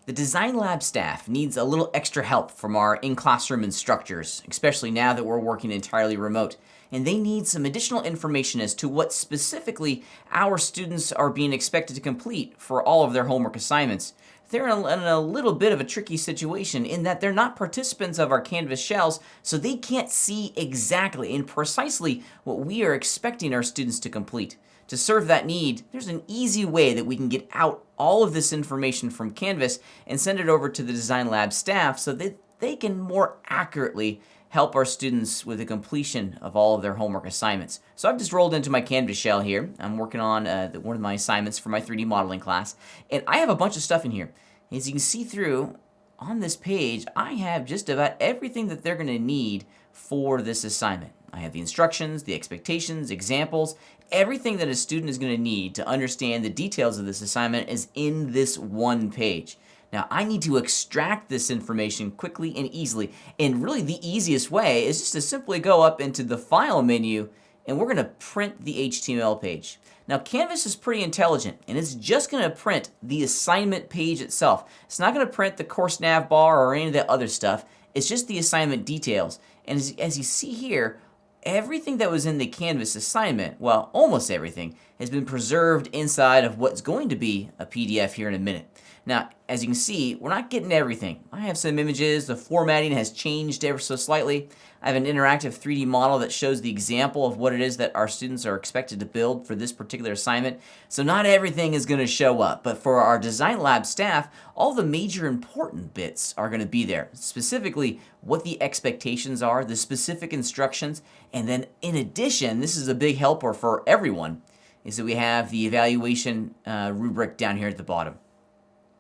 The design lab staff needs a little extra help from our in-classroom instructors, especially now that we're working entirely remote. And they need some additional information as to what specifically our students are being expected to complete for all of their homework assignments. They're in a little bit of a tricky situation in that they're not participants of our Canvas shells, so they can't see exactly and precisely what we are expecting our students to complete. To serve that need, there's an easy way that we can get out all of this information from Canvas and send it over to the Design Lab staff so that they can more accurately help our students with the completion of all of their homework assignments. So I've just rolled into my Canvas shell here. I'm working on one of my assignments for my 3D modeling class, and I have a bunch of stuff in here. As you can see through on this page, I have just about everything that they're going to need for this assignment. I have the instructions, the expectations, examples, everything that a student is going to need to understand the details of this assignment is in this one page. Now, I need to extract this information quickly and easily, and really the easiest way is just to simply go up into the File menu, and we're going to print the HTML page. Now, Canvas is pretty intelligent, and it's just going to print the assignment page itself. It's not going to print the course nav bar or any of that other stuff. It's just the assignment details. And as you see here, everything that was in the Canvas assignment, well, almost everything, has been preserved inside of what's going to be a PDF here in a minute. Now, as you can see, we're not getting everything. I have some images. The formatting has changed ever so slightly. I have an interactive 3D model that shows the example of what it is that our students are expected to build for this particular assignment. So not everything is going to show up, but for our Design Lab staff, all the major important bits are going to be there. Specifically, what the expectations are, the specific instructions, and then in addition, this is a big helper for everyone, is that we have the evaluation rubric down here at the bottom.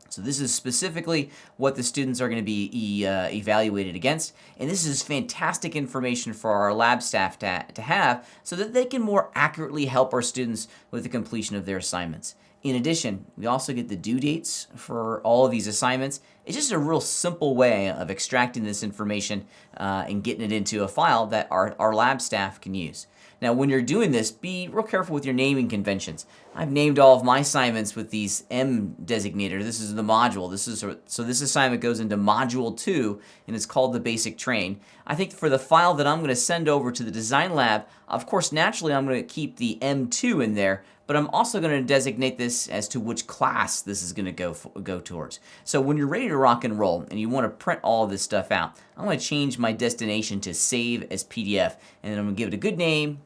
So this is specifically what the students are going to be evaluated against, and this is fantastic information for our lab staff to have so that they can more accurately help our students with the completion of their assignments. In addition, we also get the due dates for all of these assignments. It's just a real simple way of extracting this information and getting it into a file that our lab staff can use. Now, when you're doing this, be real careful with your naming conventions. I've named all of my assignments with these M designator. This is the module. So this assignment goes into Module 2, and it's called the Basic Train. I think for the file that I'm going to send over to the Design Lab, of course, naturally, I'm going to keep the M2 in there, but I'm also going to designate this as to which class this is going to go towards. So when you're ready to rock and roll and you want to print all this stuff out, I'm going to change my destination to Save as PDF, and then I'm going to give it a good name.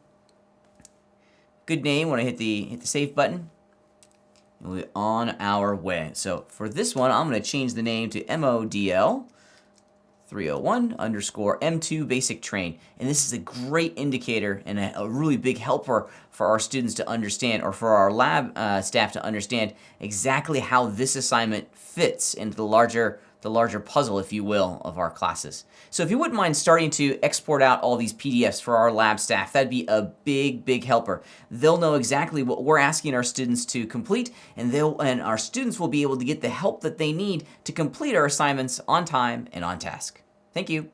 Good name when I hit the save button. And we're on our way. So for this one, I'm going to change the name to MODL 301 underscore M2 Basic Train. And this is a great indicator and a really big helper for our students to understand, or for our lab staff to understand exactly how this assignment fits into the larger puzzle, if you will, of our classes. So if you wouldn't mind starting to export out all these PDFs for our lab staff, that'd be a big helper. They'll know exactly what we're asking our students to complete, and our students will be able to get the help that they need to complete our assignments on time and on task. Thank you.